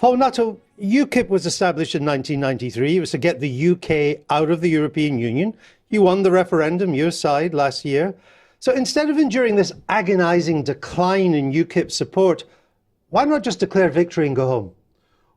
Paul Nuttall, UKIP was established in 1993. It was to get the UK out of the European Union. You won the referendum, your side, last year. So instead of enduring this agonising decline in UKIP support, why not just declare victory and go home?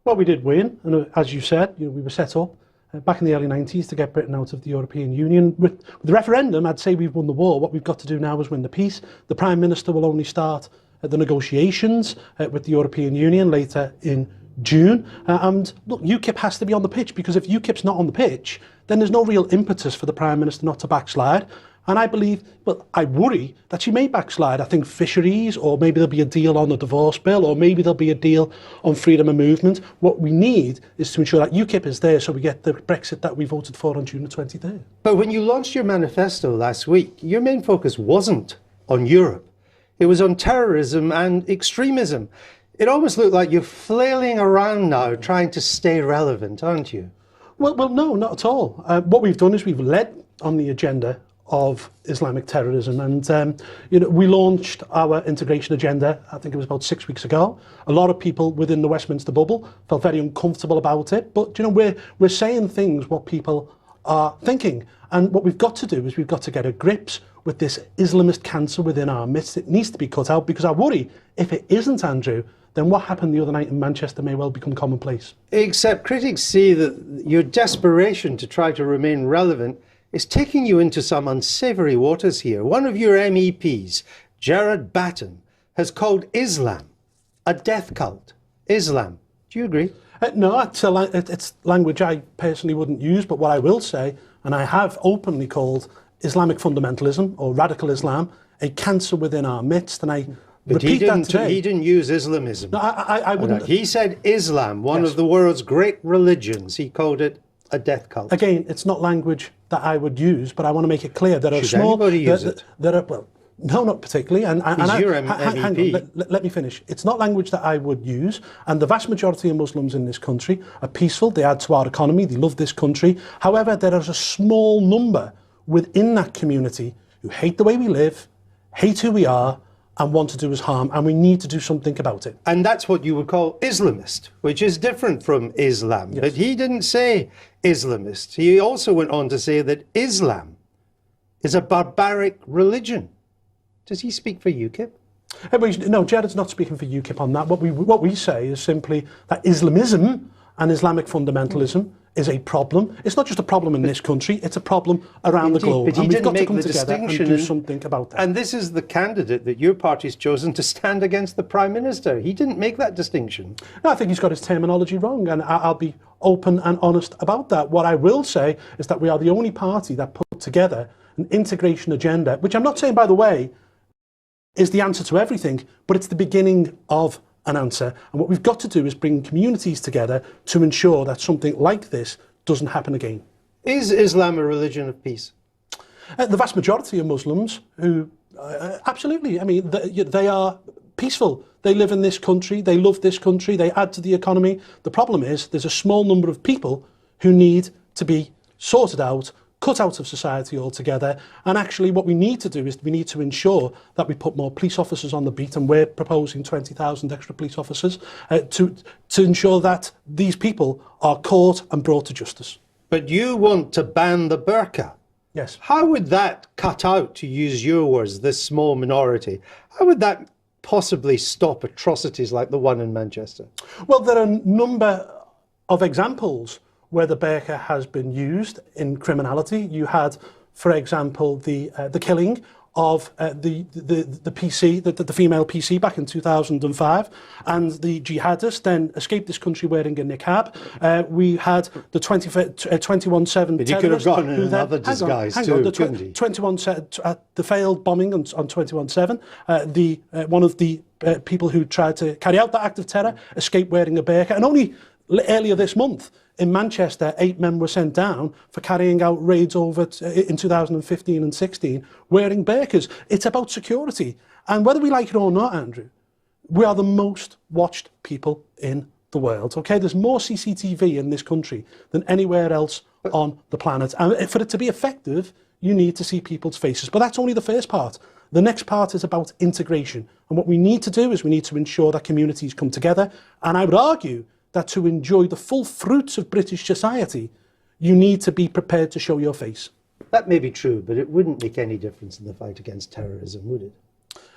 Well, we did win, and as you said, we were set up back in the early 90s to get Britain out of the European Union. With the referendum, I'd say we've won the war. What we've got to do now is win the peace. The Prime Minister will only start the negotiations with the European Union later in June. And look, UKIP has to be on the pitch, because if UKIP's not on the pitch, then there's no real impetus for the Prime Minister not to backslide. And I believe, well, I worry that she may backslide. I think fisheries, or maybe there'll be a deal on the divorce bill, or maybe there'll be a deal on freedom of movement. What we need is to ensure that UKIP is there so we get the Brexit that we voted for on June the 23rd. But when you launched your manifesto last week, your main focus wasn't on Europe. It was on terrorism and extremism. It almost looked like you're flailing around now trying to stay relevant, aren't you? Well, no, not at all. What we've done is we've led on the agenda of Islamic terrorism, and we launched our integration agenda, I think it was about 6 weeks ago. A lot of people within the Westminster bubble felt very uncomfortable about it, but we're saying things what people are thinking, and what we've got to do is we've got to get a grips with this Islamist cancer within our midst. It needs to be cut out, because I worry if it isn't, Andrew, then what happened the other night in Manchester may well become commonplace. Except critics see that your desperation to try to remain relevant is taking you into some unsavoury waters here. One of your MEPs, Gerard Batten, has called Islam a death cult. Islam. Do you agree? No, it's language I personally wouldn't use, but what I will say, and I have openly called Islamic fundamentalism, or radical Islam, a cancer within our midst, and I repeat that today. He didn't use Islamism. No, I wouldn't. No, he said Islam, one of the world's great religions. He called it a death cult. Again, it's not language that I would use, but I want to make it clear that Should anybody use it? Well, no, not particularly. And your MEP. Hang on, let me finish. It's not language that I would use, and the vast majority of Muslims in this country are peaceful. They add to our economy. They love this country. However, there is a small number within that community who hate the way we live, hate who we are, and want to do us harm, and we need to do something about it. And that's what you would call Islamist, which is different from Islam. Yes. But he didn't say Islamist. He also went on to say that Islam is a barbaric religion. Does he speak for UKIP? No, Gerard's not speaking for UKIP on that. What we say is simply that Islamism and Islamic fundamentalism is a problem. It's not just a problem in this country, it's a problem around the globe. But he didn't make the distinction and do something about that. And this is the candidate that your party's chosen to stand against the Prime Minister. He didn't make that distinction. No, I think he's got his terminology wrong, and I'll be open and honest about that. What I will say is that we are the only party that put together an integration agenda, which I'm not saying, by the way, is the answer to everything, but it's the beginning of an answer. And what we've got to do is bring communities together to ensure that something like this doesn't happen again. Is Islam a religion of peace? The vast majority of Muslims who, absolutely, I mean, they are peaceful. They live in this country, they love this country, they add to the economy. The problem is there's a small number of people who need to be sorted out, cut out of society altogether, and actually what we need to do is we need to ensure that we put more police officers on the beat, and we're proposing 20,000 extra police officers to ensure that these people are caught and brought to justice. But you want to ban the burqa? Yes. How would that cut out, to use your words, this small minority? How would that possibly stop atrocities like the one in Manchester? Well, there are a number of examples where the burqa has been used in criminality. You had, for example, the killing of the female PC back in 2005, and the jihadists then escaped this country wearing a niqab. We had the 21/7 But he could have gone in another disguise too, couldn't he? The failed bombing on 21/7. One of the people who tried to carry out that act of terror escaped wearing a burqa, and only earlier this month in Manchester, 8 men were sent down for carrying out raids in 2015 and 16 wearing burqas. It's about security. And whether we like it or not, Andrew, we are the most watched people in the world. Okay, there's more CCTV in this country than anywhere else on the planet. And for it to be effective, you need to see people's faces. But that's only the first part. The next part is about integration. And what we need to do is we need to ensure that communities come together. And I would argue that to enjoy the full fruits of British society, you need to be prepared to show your face. That may be true, but it wouldn't make any difference in the fight against terrorism, would it?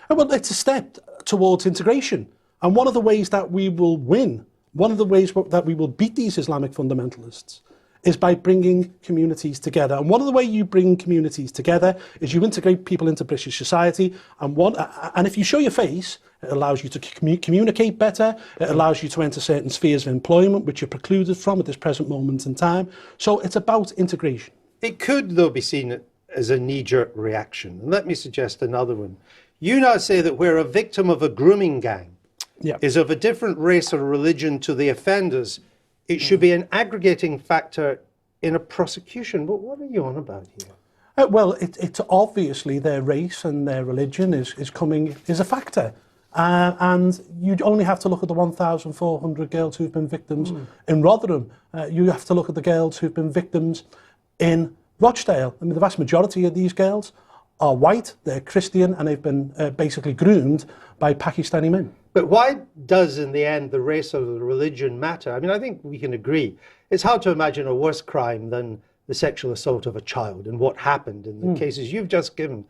Well, it's a step towards integration. And one of the ways that we will win, one of the ways that we will beat these Islamic fundamentalists is by bringing communities together. And one of the ways you bring communities together is you integrate people into British society. And if you show your face, it allows you to communicate better. It allows you to enter certain spheres of employment, which you're precluded from at this present moment in time. So it's about integration. It could, though, be seen as a knee-jerk reaction. And let me suggest another one. You now say that where a victim of a grooming gang is of a different race or religion to the offenders, it should be an aggregating factor in a prosecution. But what are you on about here? Well, it's obviously their race and their religion is a factor. And you only have to look at the 1,400 girls who've been victims in Rotherham. You have to look at the girls who've been victims in Rochdale. I mean, the vast majority of these girls are white, they're Christian, and they've been basically groomed by Pakistani men. But why does, in the end, the race or the religion matter? I mean, I think we can agree. It's hard to imagine a worse crime than the sexual assault of a child and what happened in the cases you've just given.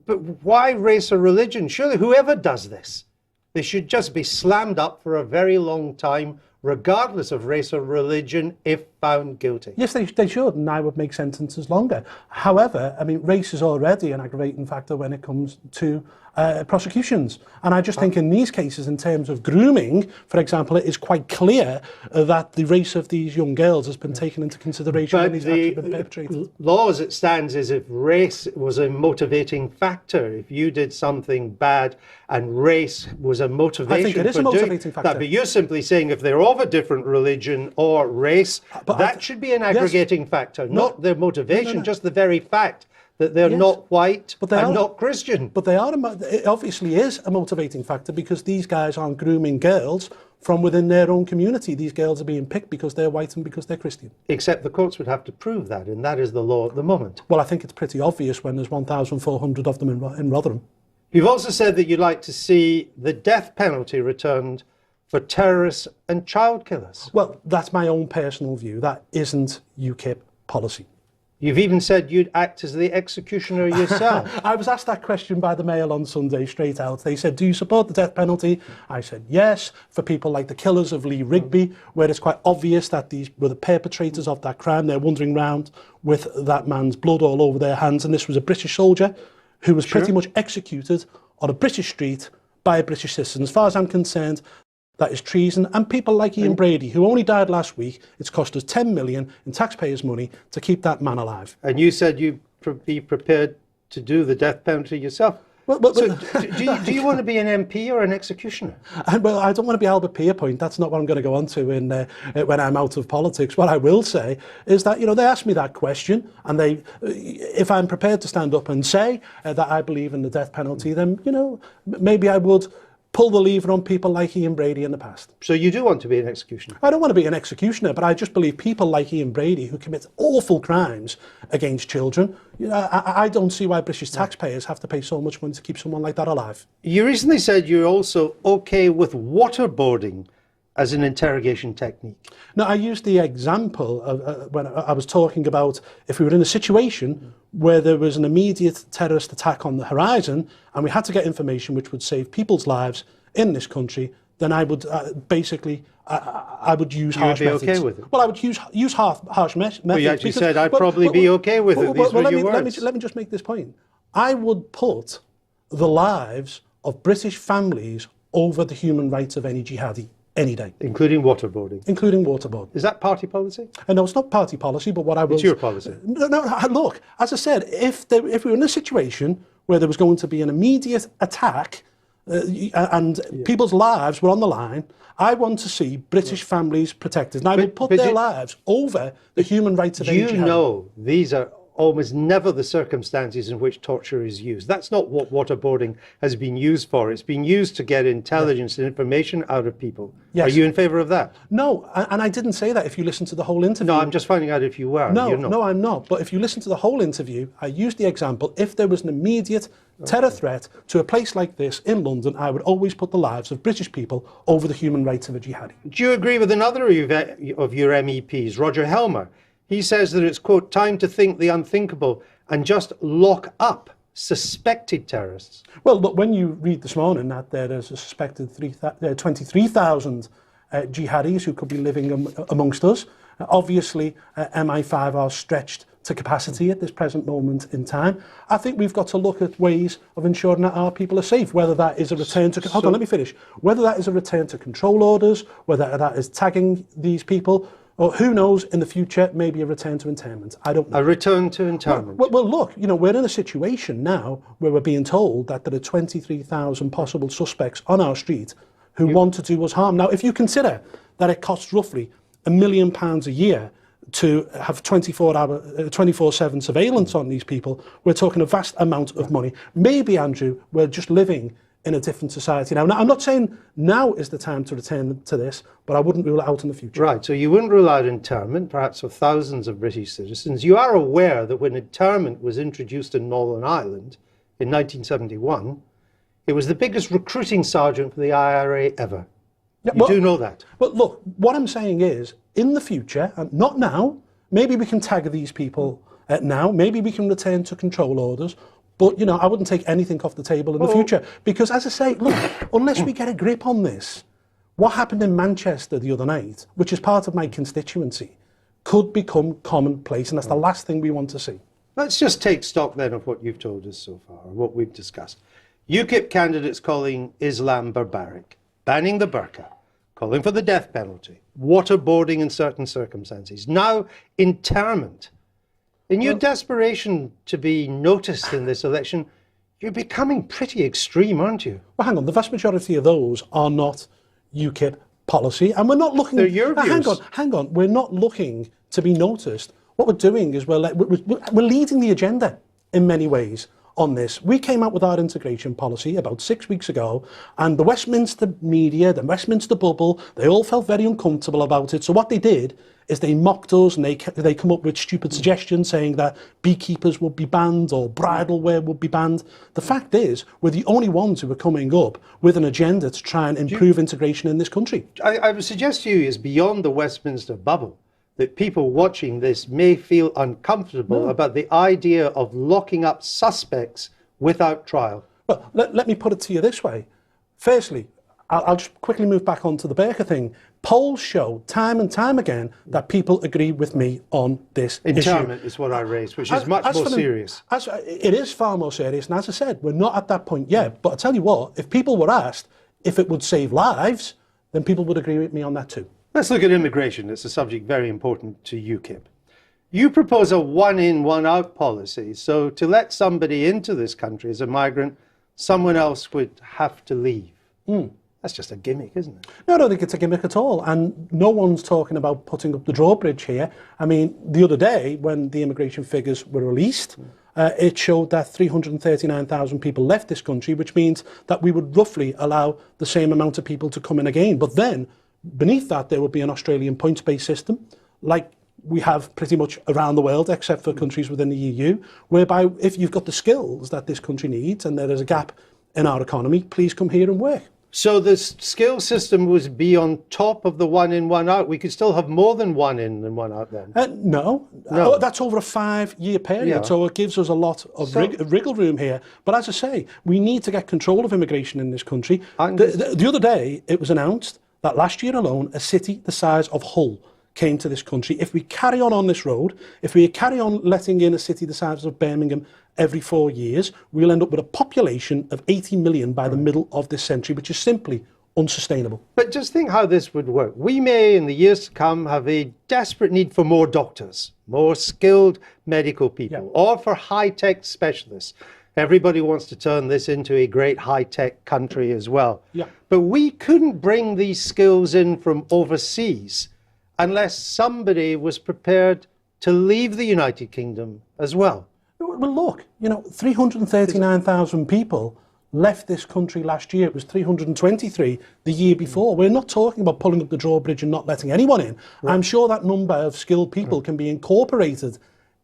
But why race or religion? Surely whoever does this, they should just be slammed up for a very long time, regardless of race or religion, if found guilty. Yes, they should, and I would make sentences longer. However, I mean, race is already an aggravating factor when it comes to prosecutions. And I just think in these cases, in terms of grooming, for example, it is quite clear that the race of these young girls has been taken into consideration when these acts have been perpetrated. Law as it stands is if race was a motivating factor, if you did something bad and race was a motivation, I think it is a motivating factor. That, but you're simply saying if they're of a different religion or race, that should be an aggregating factor, not their motivation, just the very fact that they're not white and not Christian. But they are. It obviously is a motivating factor because these guys aren't grooming girls from within their own community. These girls are being picked because they're white and because they're Christian. Except the courts would have to prove that, and that is the law at the moment. Well, I think it's pretty obvious when there's 1,400 of them in Rotherham. You've also said that you'd like to see the death penalty returned for terrorists and child killers. Well, that's my own personal view. That isn't UKIP policy. You've even said you'd act as the executioner yourself. I was asked that question by the Mail on Sunday straight out. They said, do you support the death penalty? I said yes, for people like the killers of Lee Rigby, where it's quite obvious that these were the perpetrators of that crime. They're wandering around with that man's blood all over their hands. And this was a British soldier who was pretty much executed on a British street by a British citizen. As far as I'm concerned, that is treason. And people like Ian Brady, who only died last week, it's cost us 10 million in taxpayers' money to keep that man alive. And you said you'd be prepared to do the death penalty yourself. So do you want to be an MP or an executioner? Well, I don't want to be Albert Pierpoint. That's not what I'm going to go on to when I'm out of politics. What I will say is that, they asked me that question, and if I'm prepared to stand up and say that I believe in the death penalty, then, maybe I would pull the lever on people like Ian Brady in the past. So you do want to be an executioner? I don't want to be an executioner, but I just believe people like Ian Brady, who commit awful crimes against children, I don't see why British taxpayers have to pay so much money to keep someone like that alive. You recently said you're also okay with waterboarding as an interrogation technique. Now, I used the example of when I was talking about if we were in a situation where there was an immediate terrorist attack on the horizon and we had to get information which would save people's lives in this country, then I would I would use harsh methods. You'd be okay with it? Well, I would use harsh methods. Well, you actually said I'd probably be okay with it. These were your words. Let me just make this point. I would put the lives of British families over the human rights of any jihadi any day. Including waterboarding? Including waterboarding. Is that party policy? No, it's not party policy, but what I will... It's your policy. No, look, as I said, if we were in a situation where there was going to be an immediate attack and people's lives were on the line, I want to see British families protected. And I would put their lives over the human rights of any jihadi. These are almost never the circumstances in which torture is used. That's not what waterboarding has been used for. It's been used to get intelligence and information out of people. Yes. Are you in favor of that? No, and I didn't say that if you listen to the whole interview. No, I'm just finding out if you were. No, You're not. no, I'm not. But if you listen to the whole interview, I used the example, if there was an immediate terror threat to a place like this in London, I would always put the lives of British people over the human rights of a jihadi. Do you agree with another of your MEPs, Roger Helmer? He says that it's, quote, time to think the unthinkable and just lock up suspected terrorists. Well, look, when you read this morning that there is a suspected 23,000 jihadis who could be living amongst us, obviously MI5 are stretched to capacity at this present moment in time. I think we've got to look at ways of ensuring that our people are safe, whether that is a return to... Hold on, let me finish. Whether that is a return to control orders, whether that is tagging these people, or who knows, in the future, maybe a return to internment. I don't know. A return to internment? Well, look, you know, we're in a situation now where we're being told that there are 23,000 possible suspects on our street who want to do us harm. Now, if you consider that it costs roughly £1 million a year to have 24/7 surveillance on these people, we're talking a vast amount of money. Maybe, Andrew, we're just living in a different society now. Now, I'm not saying now is the time to return to this, but I wouldn't rule it out in the future. Right, so you wouldn't rule out internment, perhaps for thousands of British citizens. You are aware that when internment was introduced in Northern Ireland in 1971, it was the biggest recruiting sergeant for the IRA ever. Yeah, you do know that. But look, what I'm saying is, in the future, and not now, maybe we can tag these people now, maybe we can return to control orders, but, you know, I wouldn't take anything off the table in the future. Because, as I say, look, unless we get a grip on this, what happened in Manchester the other night, which is part of my constituency, could become commonplace, and that's the last thing we want to see. Let's just take stock then of what you've told us so far, what we've discussed. UKIP candidates calling Islam barbaric, banning the burqa, calling for the death penalty, waterboarding in certain circumstances, now internment. In your desperation to be noticed in this election, you're becoming pretty extreme, aren't you? Well, hang on, the vast majority of those are not UKIP policy, and we're not looking... They're your views. Hang on, we're not looking to be noticed. What we're doing is we're leading the agenda in many ways on this. We came out with our integration policy about 6 weeks ago, and the Westminster media, the Westminster bubble, they all felt very uncomfortable about it. So what they did is they mocked us, and they come up with stupid suggestions saying that beekeepers would be banned or bridal wear would be banned. The fact is, we're the only ones who are coming up with an agenda to try and improve integration in this country. I would suggest to you is beyond the Westminster bubble, that people watching this may feel uncomfortable about the idea of locking up suspects without trial. Well, let me put it to you this way. Firstly, I'll just quickly move back onto the burqa thing. Polls show time and time again that people agree with me on this Internment issue. is what I raised, which is much more serious. It is far more serious, and as I said, we're not at that point yet. But I tell you what, if people were asked if it would save lives, then people would agree with me on that too. Let's look at immigration. It's a subject very important to UKIP. You propose a one-in, one-out policy. So to let somebody into this country as a migrant, someone else would have to leave. That's just a gimmick, isn't it? No, I don't think it's a gimmick at all. And no one's talking about putting up the drawbridge here. I mean, the other day, when the immigration figures were released, it showed that 339,000 people left this country, which means that we would roughly allow the same amount of people to come in again. But then, beneath that, there would be an Australian points-based system, like we have pretty much around the world, except for countries within the EU, whereby if you've got the skills that this country needs and there is a gap in our economy, please come here and work. So the skill system would be on top of the one-in, one-out. We could still have more than one in and one out then. No. That's over a 5-year period, so it gives us a lot of wriggle room here. But as I say, we need to get control of immigration in this country. The other day, it was announced that last year alone, a city the size of Hull came to this country. If we carry on this road, if we carry on letting in a city the size of Birmingham every 4 years, we'll end up with a population of 80 million by the middle of this century, which is simply unsustainable. But just think how this would work. We may, in the years to come, have a desperate need for more doctors, more skilled medical people, or for high-tech specialists. Everybody wants to turn this into a great high-tech country as well. But we couldn't bring these skills in from overseas unless somebody was prepared to leave the United Kingdom as well. Well, look, 339,000 people left this country last year. It was 323 the year before. We're not talking about pulling up the drawbridge and not letting anyone in. Right. I'm sure that number of skilled people can be incorporated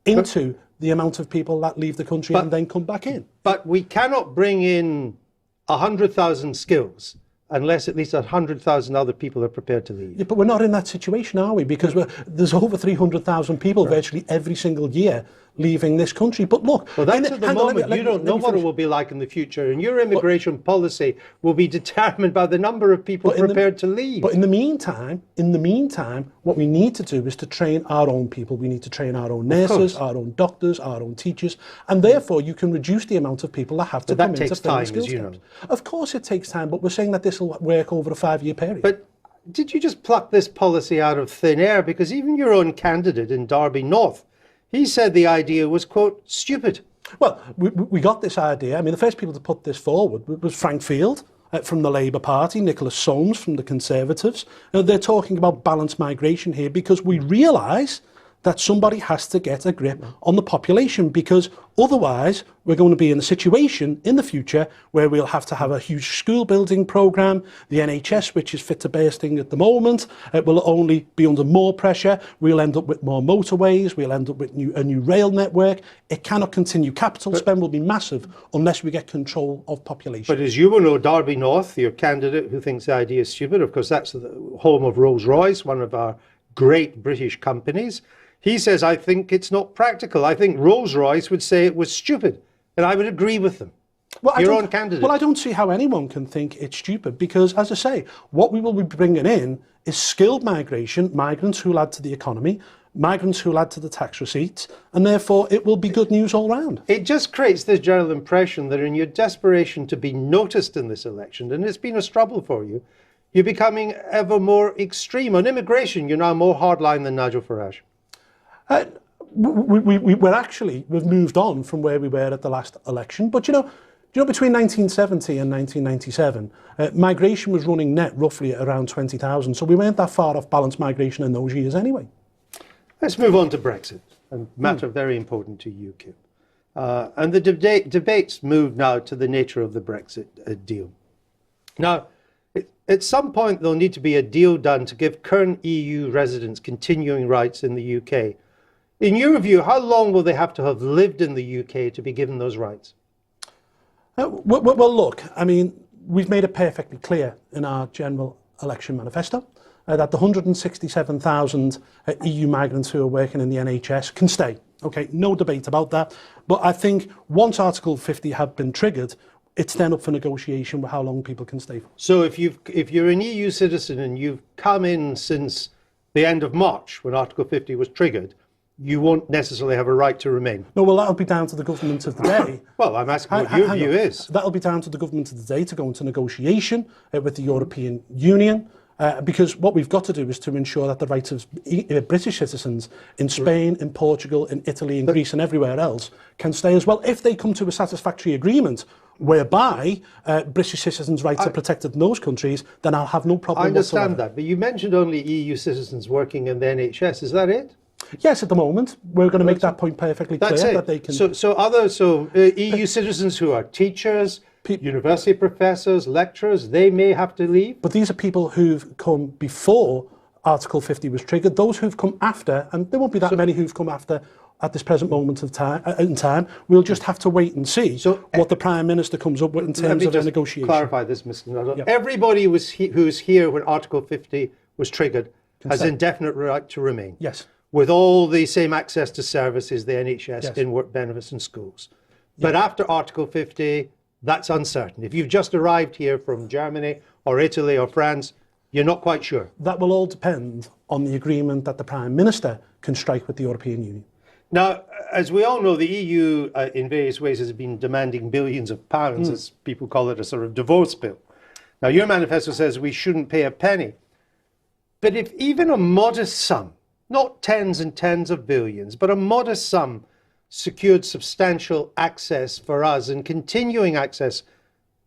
into the amount of people that leave the country and then come back in. But we cannot bring in 100,000 skills unless at least 100,000 other people are prepared to leave. Yeah, but we're not in that situation, are we? Because there's over 300,000 people virtually every single year leaving this country. But look, well, that's at the moment. You don't know what it will be like in the future, and your immigration policy will be determined by the number of people prepared to leave. But in the meantime, what we need to do is to train our own people. We need to train our own nurses, our own doctors, our own teachers, and therefore you can reduce the amount of people that have to come in to fill the skills gaps. Of course it takes time, but we're saying that this will work over a 5-year period. But did you just pluck this policy out of thin air? Because even your own candidate in Derby North, he said the idea was, quote, stupid. Well, we got this idea. I mean, the first people to put this forward was Frank Field from the Labour Party, Nicholas Soames from the Conservatives. They're talking about balanced migration here because we realise that somebody has to get a grip on the population, because otherwise we're going to be in a situation in the future where we'll have to have a huge school building programme. The NHS, which is fit to bursting at the moment, it will only be under more pressure. We'll end up with more motorways. We'll end up with a new rail network. It cannot continue. Capital spend will be massive unless we get control of population. But as you will know, Derby North, your candidate who thinks the idea is stupid, of course, that's the home of Rolls-Royce, one of our great British companies. He says, I think it's not practical. I think Rolls-Royce would say it was stupid. And I would agree with them. Well, your own candidate. Well, I don't see how anyone can think it's stupid because, as I say, what we will be bringing in is skilled migration, migrants who will add to the economy, migrants who will add to the tax receipts, and therefore it will be good news all round. It just creates this general impression that in your desperation to be noticed in this election, and it's been a struggle for you, you're becoming ever more extreme. On immigration, you're now more hardline than Nigel Farage. We've moved on from where we were at the last election. But between 1970 and 1997, migration was running net roughly at around 20,000. So we weren't that far off balanced migration in those years anyway. Let's move on to Brexit, a matter very important to UKIP. And the debates move now to the nature of the Brexit deal. Now, at some point, there'll need to be a deal done to give current EU residents continuing rights in the UK. In your view, how long will they have to have lived in the UK to be given those rights? Well, look, I mean, we've made it perfectly clear in our general election manifesto that the 167,000 EU migrants who are working in the NHS can stay. Okay, no debate about that. But I think once Article 50 had been triggered, it's then up for negotiation with how long people can stay for. So if you're an EU citizen and you've come in since the end of March when Article 50 was triggered, you won't necessarily have a right to remain. No, well, that'll be down to the government of the day. Well, I'm asking what your view is. That'll be down to the government of the day to go into negotiation with the European Union, because what we've got to do is to ensure that the rights of British citizens in Spain, in Portugal, in Italy, in Greece and everywhere else can stay as well. If they come to a satisfactory agreement whereby British citizens' rights are protected in those countries, then I'll have no problem whatsoever. I understand that, but you mentioned only EU citizens working in the NHS. Is that it? Yes, at the moment. We're going to make that point perfectly clear. That they can... So EU citizens who are teachers, university professors, lecturers, they may have to leave? But these are people who've come before Article 50 was triggered. Those who've come after, and there won't be that many who've come after at this present moment of time, we'll just have to wait and see what the Prime Minister comes up with in terms of a negotiation. Clarify this, Mr. Nuttall. Yep. Everybody who's here when Article 50 was triggered has indefinite right to remain. Yes. With all the same access to services, the NHS, in-work benefits and schools. But after Article 50, that's uncertain. If you've just arrived here from Germany or Italy or France, you're not quite sure. That will all depend on the agreement that the Prime Minister can strike with the European Union. Now, as we all know, the EU in various ways has been demanding billions of pounds, as people call it, a sort of divorce bill. Now, your manifesto says we shouldn't pay a penny. But if even a modest sum, not tens and tens of billions, but a modest sum secured substantial access for us and continuing access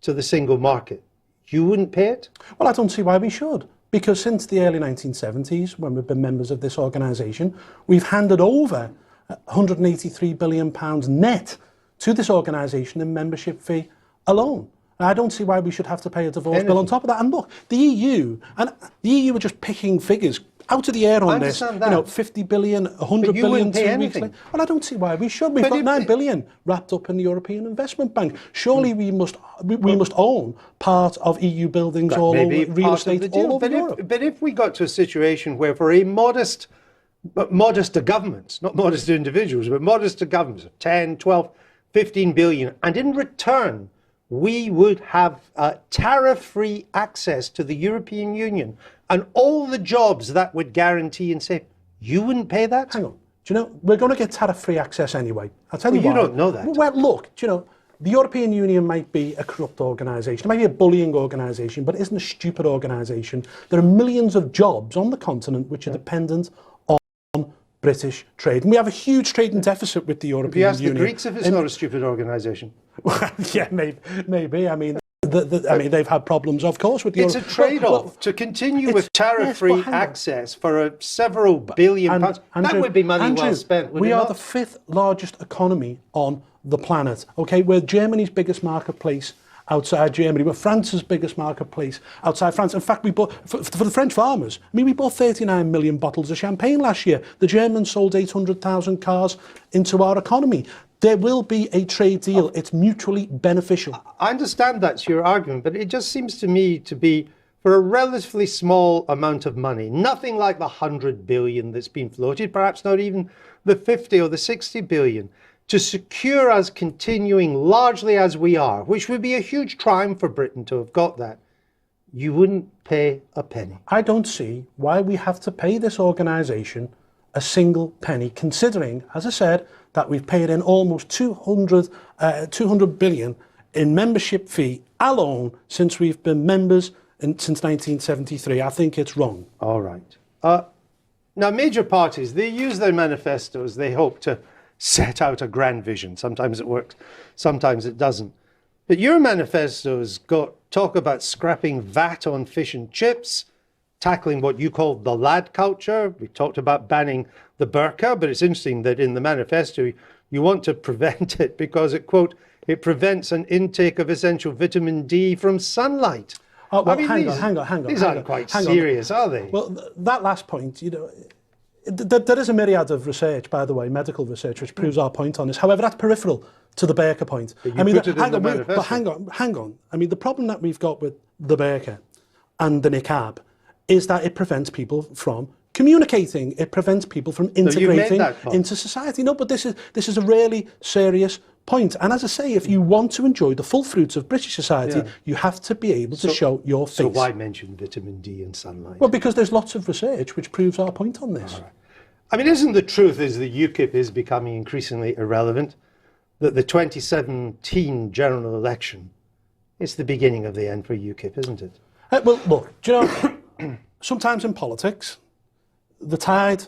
to the single market, you wouldn't pay it? Well, I don't see why we should. Because since the early 1970s, when we've been members of this organisation, we've handed over £183 billion net to this organisation in membership fee alone. I don't see why we should have to pay a divorce bill on top of that. And look, the EU are just picking figures out of the air on this. That. You know, 50 billion, 100 billion 2 weeks later. Well, I don't see why we should. We've got 9 billion wrapped up in the European Investment Bank. Surely we must own part of EU buildings all over, real estate all over Europe. But if we got to a situation where for a modest to governments, not modest to individuals, but modest to governments of 10, 12, 15 billion, and in return we would have tariff-free access to the European Union and all the jobs that would guarantee and save, you wouldn't pay that? Hang on. Do you know, we're going to get tariff-free access anyway. I'll tell you why. You don't know that. Well, look, do you know, the European Union might be a corrupt organisation, it might be a bullying organisation, but it isn't a stupid organisation. There are millions of jobs on the continent which are dependent on British trade. And we have a huge trading deficit with the European Union. Have you asked the Greeks if it's not a stupid organisation? Yeah, maybe. I mean, they've had problems, of course, with the It's a trade-off to continue with tariff-free access for several billion pounds. That would be money well spent, would it not? We are the 5th largest economy on the planet. Okay, we're Germany's biggest marketplace outside Germany. We're France's biggest marketplace outside France. In fact, we bought, for the French farmers, I mean, we bought 39 million bottles of champagne last year. The Germans sold 800,000 cars into our economy. There will be a trade deal. It's mutually beneficial. I understand that's your argument, but it just seems to me to be for a relatively small amount of money, nothing like the 100 billion that's been floated, perhaps not even the 50 or the 60 billion, to secure us continuing largely as we are, which would be a huge triumph for Britain to have got that. You wouldn't pay a penny. I don't see why we have to pay this organisation a single penny, considering, as I said, that we've paid in almost 200 billion in membership fee alone since we've been members since 1973. I think it's wrong. All right. Now, major parties, they use their manifestos. They hope to set out a grand vision. Sometimes it works, sometimes it doesn't. But your manifesto's got talk about scrapping VAT on fish and chips, tackling what you call the lad culture. We talked about banning the burqa, but it's interesting that in the manifesto you want to prevent it because it, quote, it prevents an intake of essential vitamin D from sunlight. Oh, well, I mean, hang on. These aren't quite serious, are they? Well, that last point, you know, there is a myriad of research, by the way, medical research, which proves our point on this. However, that's peripheral to the burqa point. I mean, hang on. I mean, the problem that we've got with the burqa and the niqab is that it prevents people from communicating. It prevents people from integrating into society. No, but this is a really serious point. And as I say, if you want to enjoy the full fruits of British society, you have to be able to show your face. So why mention vitamin D and sunlight? Well, because there's lots of research which proves our point on this. Right. I mean, isn't the truth is that UKIP is becoming increasingly irrelevant? That the 2017 general election is the beginning of the end for UKIP, isn't it? Well, look, do you know, sometimes in politics, the tide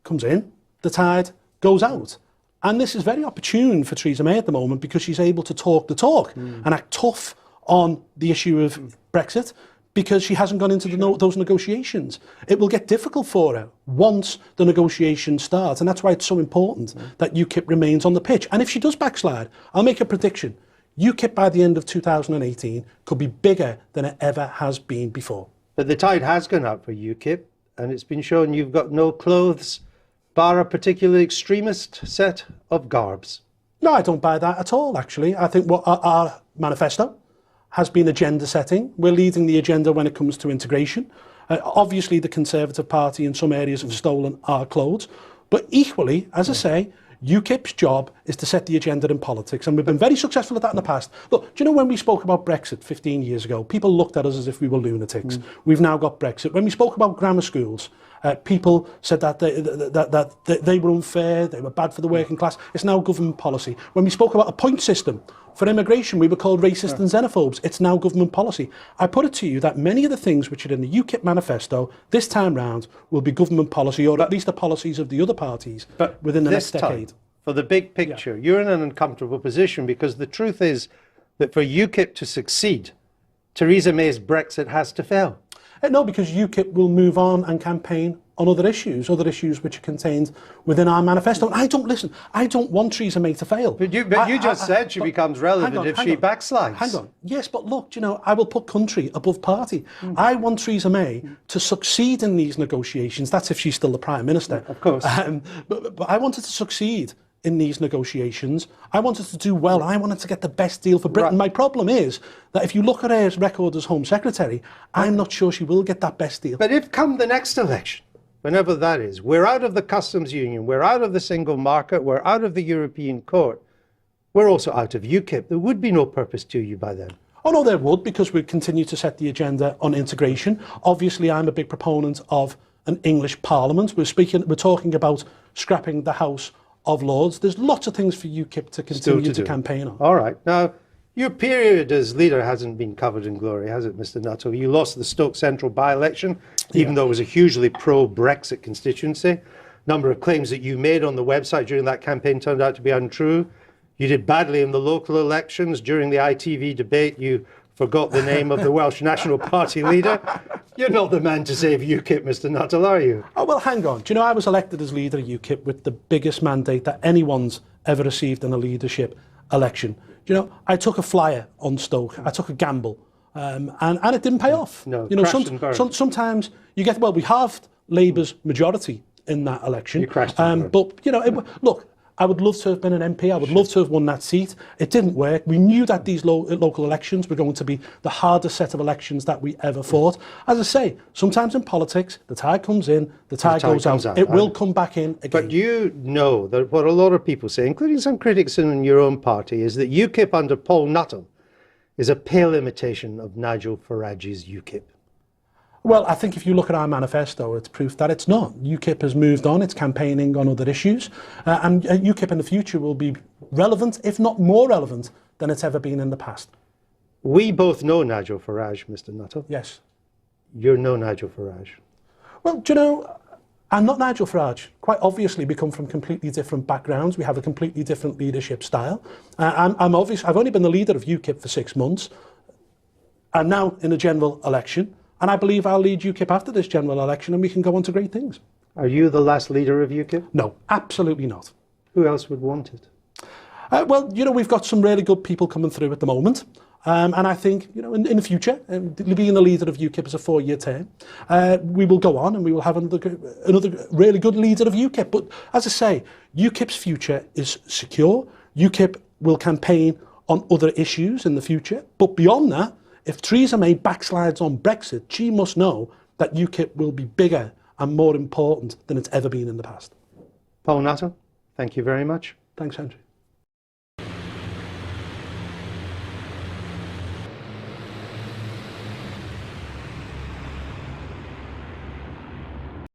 comes in, the tide goes out. And this is very opportune for Theresa May at the moment because she's able to talk the talk and act tough on the issue of Brexit because she hasn't gone into those negotiations. It will get difficult for her once the negotiations start. And that's why it's so important that UKIP remains on the pitch. And if she does backslide, I'll make a prediction. UKIP by the end of 2018 could be bigger than it ever has been before. But the tide has gone up for UKIP and it's been shown you've got no clothes bar a particularly extremist set of garbs. No, I don't buy that at all, actually. I think what our manifesto has been agenda setting. We're leading the agenda when it comes to integration. Obviously, the Conservative Party in some areas have stolen our clothes. But equally, as I say, UKIP's job is to set the agenda in politics, and we've been very successful at that in the past. Look, do you know when we spoke about Brexit 15 years ago, people looked at us as if we were lunatics. We've now got Brexit. When we spoke about grammar schools, people said that they were unfair, they were bad for the working class. It's now government policy. When we spoke about a point system for immigration, we were called racist and xenophobes. It's now government policy. I put it to you that many of the things which are in the UKIP manifesto this time round will be government policy, or at least the policies of the other parties within the next decade. For the big picture, you're in an uncomfortable position because the truth is that for UKIP to succeed, Theresa May's Brexit has to fail. No, because UKIP will move on and campaign on other issues which are contained within our manifesto. And I don't want Theresa May to fail. But you just said she becomes relevant if she backslides. Hang on. Yes, but look, I will put country above party. I want Theresa May to succeed in these negotiations. That's if she's still the Prime Minister. Of course. But I want her to succeed in these negotiations. I wanted to do well. I wanted to get the best deal for Britain. Right. My problem is that if you look at her record as Home Secretary, I'm not sure she will get that best deal. But if come the next election, whenever that is, we're out of the customs union, we're out of the single market, we're out of the European Court, we're also out of UKIP. There would be no purpose to you by then. Oh no, there would, because we continue to set the agenda on integration. Obviously, I'm a big proponent of an English Parliament. We're talking about scrapping the House of Lords. There's lots of things for UKIP to continue to campaign on. All right. Now, your period as leader hasn't been covered in glory, has it, Mr. Nuttall? You lost the Stoke Central by-election, even though it was a hugely pro-Brexit constituency. Number of claims that you made on the website during that campaign turned out to be untrue. You did badly in the local elections. During the ITV debate, you forgot the name of the Welsh National Party leader. You're not the man to save UKIP, Mr. Nuttall, are you? Oh, well, hang on. Do you know, I was elected as leader of UKIP with the biggest mandate that anyone's ever received in a leadership election. Do you know, I took a flyer on Stoke. I took a gamble, and it didn't pay off. No, sometimes you get, we halved Labour's majority in that election. You crashed and burned. But, look, I would love to have been an MP. I would love to have won that seat. It didn't work. We knew that these local elections were going to be the hardest set of elections that we ever fought. As I say, sometimes in politics, the tide comes in, the tide goes out. It will come back in again. But you know that what a lot of people say, including some critics in your own party, is that UKIP under Paul Nuttall is a pale imitation of Nigel Farage's UKIP. Well, I think if you look at our manifesto, it's proof that it's not. UKIP has moved on, it's campaigning on other issues, and UKIP in the future will be relevant, if not more relevant, than it's ever been in the past. We both know Nigel Farage, Mr. Nuttall. Yes. You're no Nigel Farage. Well, do you know, I'm not Nigel Farage. Quite obviously, we come from completely different backgrounds. We have a completely different leadership style. I've only been the leader of UKIP for 6 months. I'm now in a general election. And I believe I'll lead UKIP after this general election and we can go on to great things. Are you the last leader of UKIP? No, absolutely not. Who else would want it? Well, we've got some really good people coming through at the moment. And I think, in the future, being the leader of UKIP is a 4-year term. We will go on and we will have another really good leader of UKIP. But as I say, UKIP's future is secure. UKIP will campaign on other issues in the future. But beyond that, if Theresa May backslides on Brexit, she must know that UKIP will be bigger and more important than it's ever been in the past. Paul Nuttall, thank you very much. Thanks, Henry.